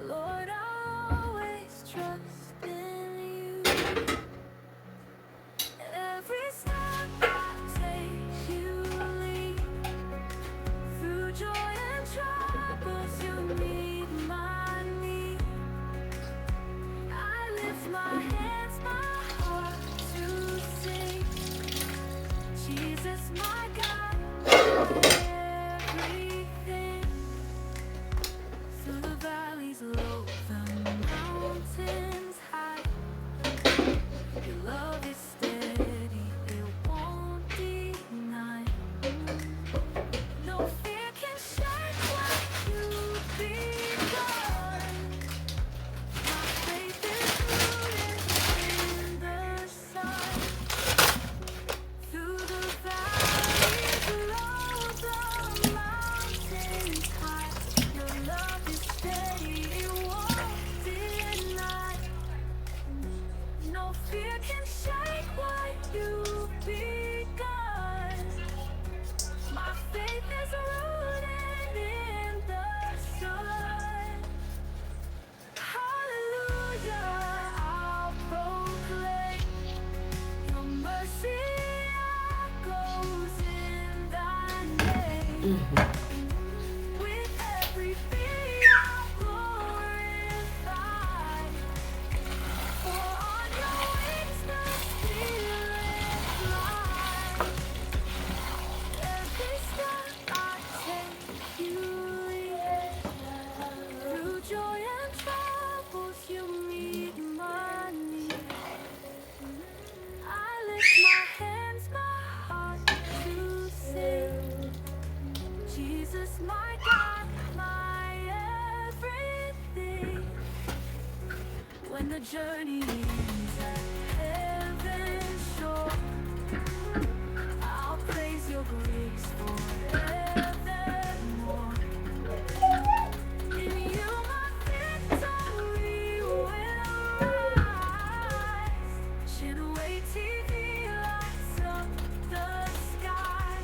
Lord, I always trust in you. Every step I take, you lead. Through joy and troubles, you meet my need. I lift my hands, my heart to sing. Jesus, my God, my everything. Through the valleys low, the mountains high, your love is steady, it won't deny. No fear can shake what you've begun. My faith is rooted in the sun. Through the valleys low, the mountains high, your love is steady, it won't deny. No fear can shake what you've begun. My faith is rooted in the sun. Hallelujah, I'll proclaim your mercy echoes in thy name. With every beat I'll glorify. For on your wings the spirit flies. Every step I take, you lead. Through joy and troubles, you meet my need. I lift my hands, my heart to sing. Jesus, my God, my everything. When the journey ends at heaven's shore, I'll praise your grace forevermore. In you my victory will rise. Chinway TV lights up the sky.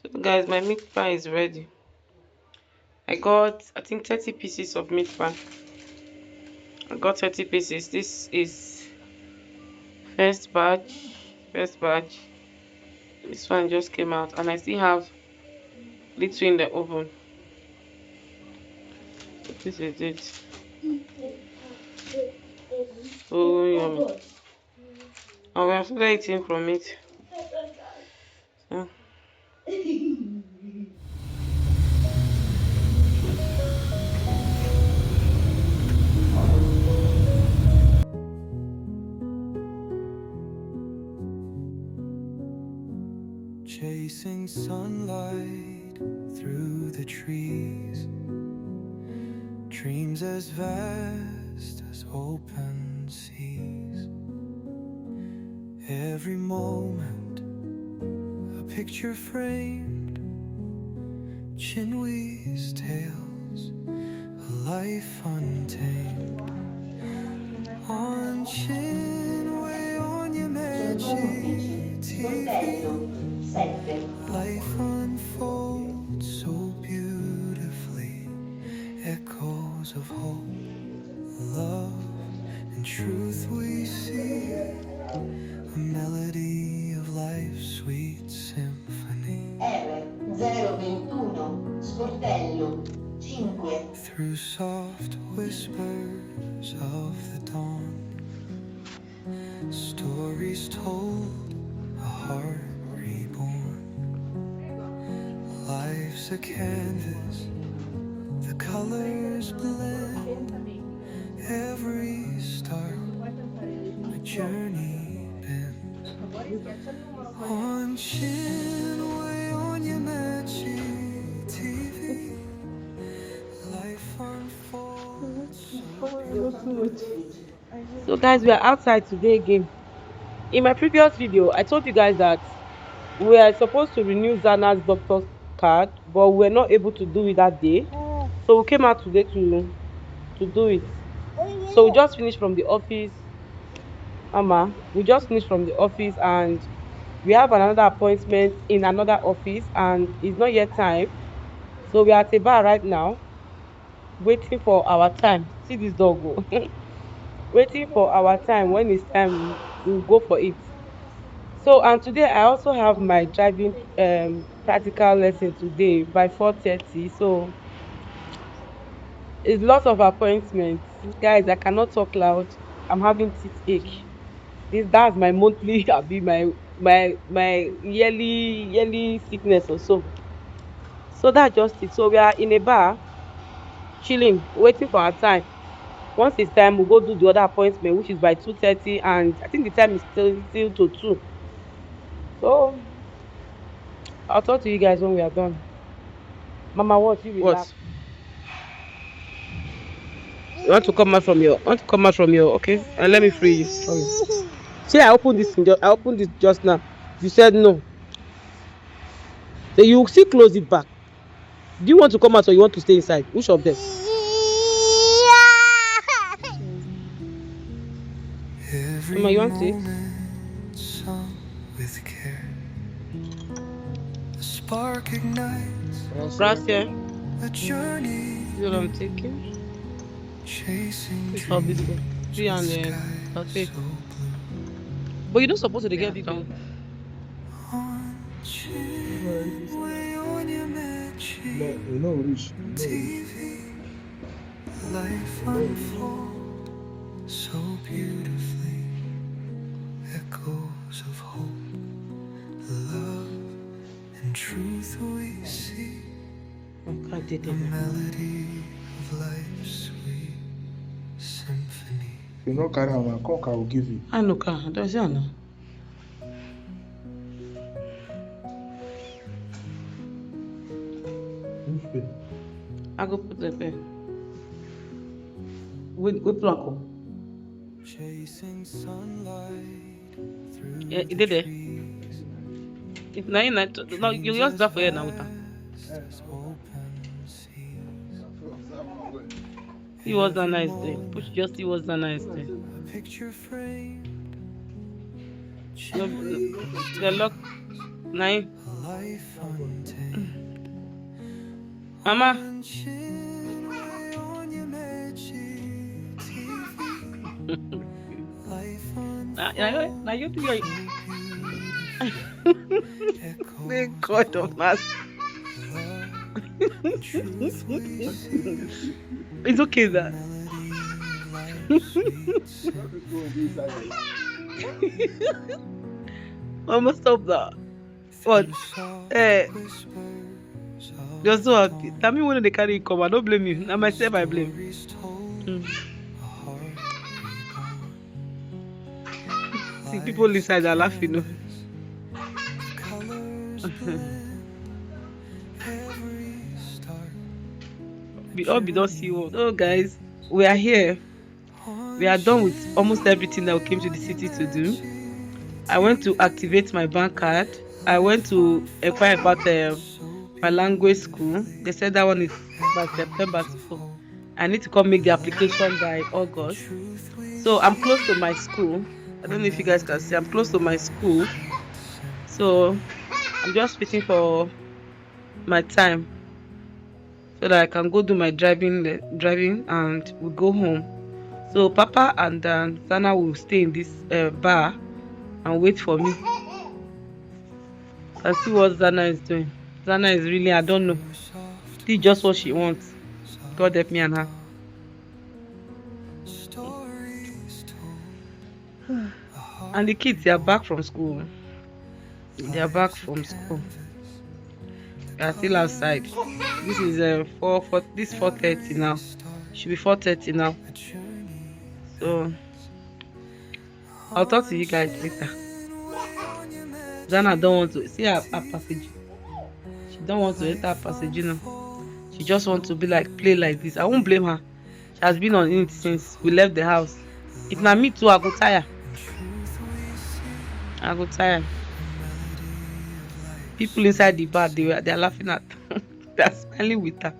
So guys, my meat pie is ready. I think 30 pieces of meat pie. I got 30 pieces. This is first batch. First batch. This one just came out and I still have little in the oven. So this is it. So yummy. And we are still eating from it. Yeah. Chasing sunlight through the trees, dreams as vast as open seas. Every moment a picture framed, Chinwee's tales, a life untamed. On Chinway on your magic TV, life unfolds so beautifully. Echoes of hope, love, and truth we see. A melody of life's sweet symphony. R021 Sportello 5. Through soft whispers of the dawn, stories told, a heart reborn. Life's a canvas, the colors blend. Every start, a journey bends. On Chinway on your magic TV, life unfolds. So guys, we are outside today again. In my previous video, I told you guys that we are supposed to renew Zana's doctor's card, but we were not able to do it that day. So we came out today to do it. So we just finished from the office. We just finished from the office and we have another appointment in another office and it's not yet time. So we are at a bar right now, waiting for our time. See this dog go. Waiting for our time. When it's time, we'll go for it. So and today I also have my driving practical lesson today by 4:30. So it's lots of appointments. Guys, I cannot talk loud. I'm having teeth ache. That's my monthly be my yearly sickness or so. So that's just it. So we are in a bar, chilling, waiting for our time. Once it's time, we'll go do the other appointment, which is by 2:30, and I think the time is still to 2. So I'll talk to you guys when we are done. Mama, what you relax? You want to come out from your okay? And let me free you. Sorry. See, I opened this just now. You said no. So you still close it back. Do you want to come out or you want to stay inside? Which of them? Mama, you want it? With care, a spark ignites Gracias. a journey. This is what I'm taking. Chasing It's all this one. 300. Okay. But you're not supposed to get big one. on Chinway on your magic TV, life unfolds so beautifully. Echoes of hope, love, and truth we see. A melody of life's sweet symphony. You know, Karama, Cock, I will give you. I know, I don't see no. I go put the pen. We pluck. Chasing sunlight through Yeah, it did it. If now no, you just that for you now. It was a nice day. Push just it was a nice day. A picture framed, The lock 9. life untamed. Mama. On your magic TV, life Now you do your echoes Thank God of us. of truth we see. It's okay that. Melody of life's sweet symphony. Mama, stop that. What? You're so happy. Tell me when they carry it come. I don't blame you. Now myself I blame. See people inside are laughing. No? We all be don't see what. So guys, we are here. We are done with almost everything that we came to the city to do. I went to activate my bank card. I went to inquire about my language school. They said that one is by September, so I need to come make the application by August. So I'm close to my school. I don't know if you guys can see. I'm close to my school. So I'm just waiting for my time so that I can go do my driving and we'll go home. So Papa and Zana will stay in this bar and wait for me. And see what Zana is doing. Zana is really, I don't know. This is just what she wants. God help me and her. And the kids, they are back from school. They are back from school. They are still outside. This is 4:30 now. Should be 4:30 now. So I'll talk to you guys later. Zana don't want to see her passage. She don't want to enter her passage, you know. She just wants to be like play like this. I won't blame her. She has been on it since we left the house. If not me too, I go tire. I go tire. People inside the bar, they are laughing at her. They are smiling with her.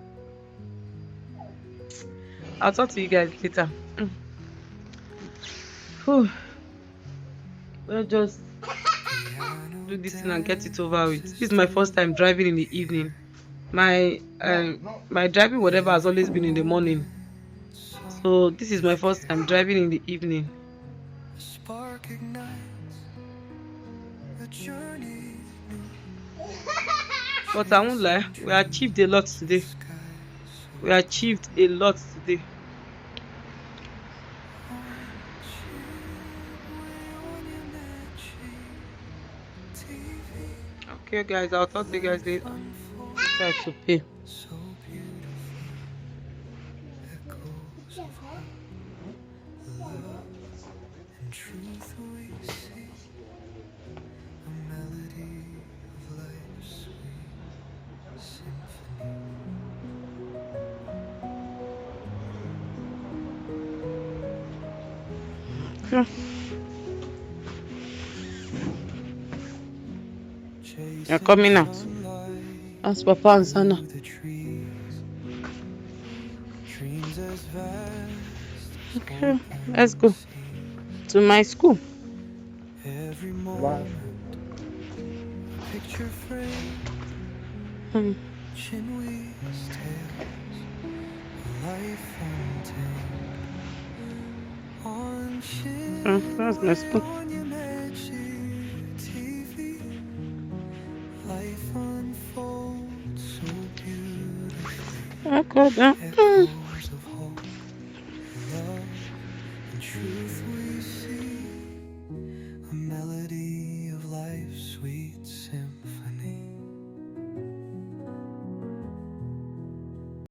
I'll talk to you guys later. We'll just do this thing and get it over with. This is my first time driving in the evening. My driving whatever has always been in the morning. So this is my first time driving in the evening. But I won't lie, we achieved a lot today. We achieved a lot today. Okay guys, I'll talk to you guys later. Try to pay. You're coming out. Ask Papa and Sana. Okay, let's go to my school. Bye. That's my school. Okay then.